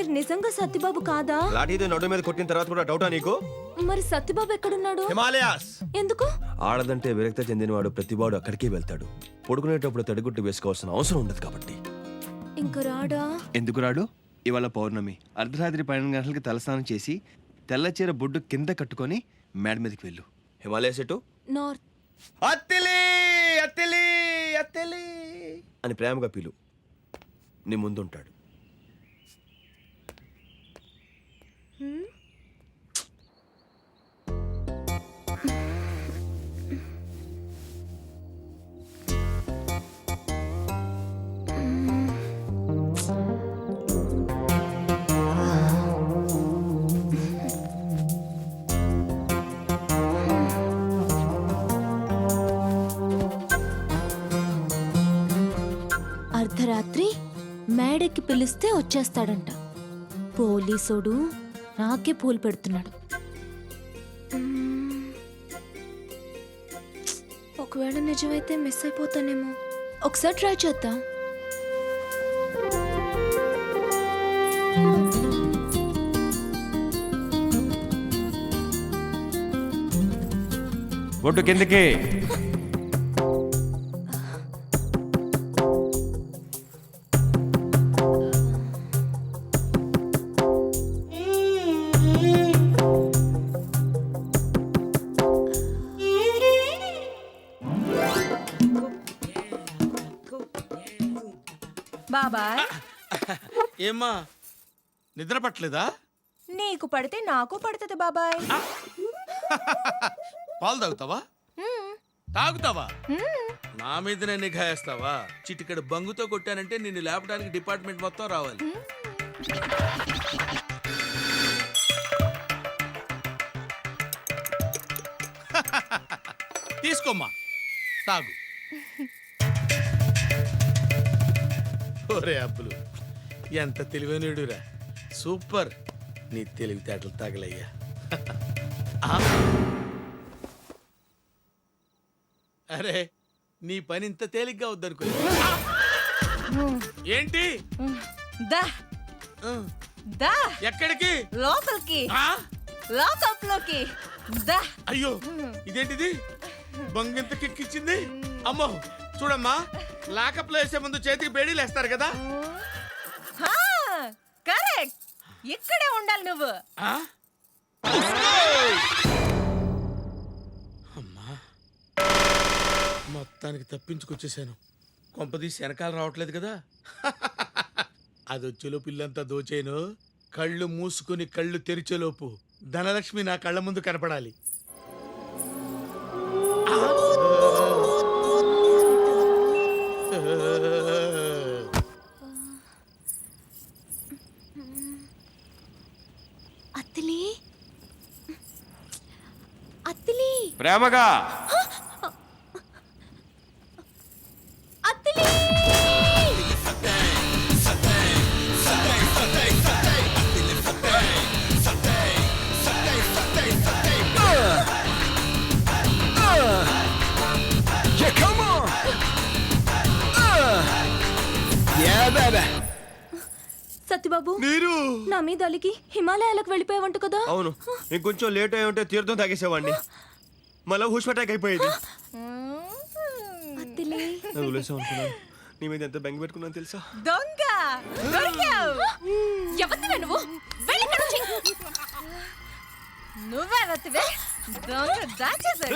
మీరు నిజంగా సత్యబాబు కాదా? లాఠీతో నడు మీద కొట్టిన తర్వాత కూడా డౌటా నీకు? మరి సత్యబాబు ఎక్కడున్నాడు? హిమాలయాస్. ఎందుకు? ఆడదంటే విరక్త చెందినవాడు ప్రతివాడు అక్కడికి వెళ్తాడు. పడుకునేటప్పుడు తడిగుడ్డు వేసుకోవాల్సిన అవసరం ఉండదు కాబట్టి. ఇంక రాడా? ఎందుకు రాడు? ఇవాళ పౌర్ణమి. అర్ధరాత్రి 12 గంటలకి తలస్నానం చేసి తెల్లచీర బొడ్డు కింద కట్టుకొని మేడ మీదకి వెళ్ళు. హిమాలయస్ ఎటు? నార్త్. అత్తిలి అత్తిలి అత్తిలి అని ప్రేమగా పిలు. నీ ముందుంటాడు. అర్ధరాత్రి మేడెక్కి పిలిస్తే వచ్చేస్తాడంట. పోలీసోడు నాకే పూలు పెడుతున్నాడు. ఒకవేళ నిజమైతే మిస్ అయిపోతానేమో. ఒకసారి ట్రై చేద్దాం. బొడ్డు కిందకి. బాబాయ్, ఏమ్మా నిద్ర పట్టలేదా? నీకు పడితే నాకు పడుతుంది బాబాయ్. పాలు తాగుతావా? తాగుతావా? నా మీదనే నిఘా వేస్తావా? చిటికెడు బంగుతో కొట్టానంటే నిన్ను లేపడానికి డిపార్ట్మెంట్ మొత్తం రావాలి. తీసుకోమ్మా, తాగు. ఒరే అబ్బులు, ఎంత తెలివైనడురా. సూపర్. నీ తెలివితేటలు తగలయ్యా. అరే, నీ పని ఇంత తేలిగ్గా వద్దనుకో. ఏంటి? దా దా ఎక్కడికి? లోపలికి, ఆ? లోకప్లోకి దా. అయ్యో, ఇదేంటిది? బంగింత కిక్కిచ్చింది. అమ్మో, చూడమ్మా, లాకప్లో వేసే ముందు చేతికి బేడీలు వేస్తారు కదా. కరెక్ట్, ఇక్కడే ఉండాలి నువ్వు. ఆ? అమ్మా, మొత్తానికి తప్పించుకొచ్చేసాను. కొంపదీసి వెనకాల రావట్లేదు కదా. అది వచ్చేలో పిల్లంతా దోచేను. కళ్ళు మూసుకుని కళ్ళు తెరిచేలోపు ధనలక్ష్మి నా కళ్ళ ముందు కనపడాలి. అత్తిలి, అత్తిలి, ప్రేమగా. అత్తిలి. సత్యబాబు, నీరు నా మీద అలిగి హిమాలయాలకు వెళ్ళిపోయావంట కదా? అవును, ఇంకొంచెం లేట్ అయి ఉంటే తీర్థం తాగేసేవాడిని. మళ్ళీ హుష్ అటాక్ అయిపోయేది. అత్తిలి, వదిలేసాం అనుకున్నాను. నీ మీద ఎంత బెంగ పెట్టుకున్నాను తెలుసా? దొంగ దొరికావు. ఎవరినివే నువ్వు? వెళ్ళి ఇక్కడి నుంచి. నువ్వెవతివే? దొంగ దాచేసాడు.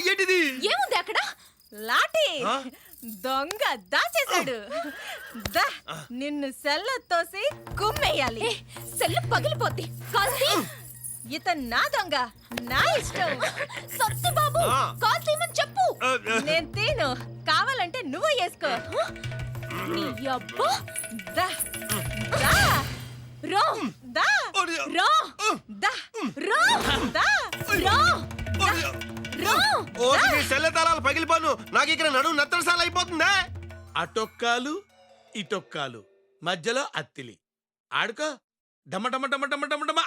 ఏంటిది? ఏముంది అక్కడ? లాఠీ. దొంగ దాచేశాడు. దా, నిన్ను సెల్లో తోసి కుమ్మేయాలి. సెల్లు పగిలిపోద్ది. కాల్తీ. ఇతను నా దొంగ, నా ఇష్టం. సత్యబాబు, కాల్తీమని చెప్పు. నేను తీను, కావాలంటే నువ్వు వేసుకో. నీ అబ్బా. దా దా రో, దా రో, దా రో, దా రో, రో. సెల్ల తాళాలు పగిలిపోను. నాకు ఇక్కడ నడుము నత్తరసాల అయిపోతుందా? అటొక్కాలు ఇటొక్కాలు, మధ్యలో అత్తిలి. ఆడుకో. డమ డమ డమ డమ డమ డమ.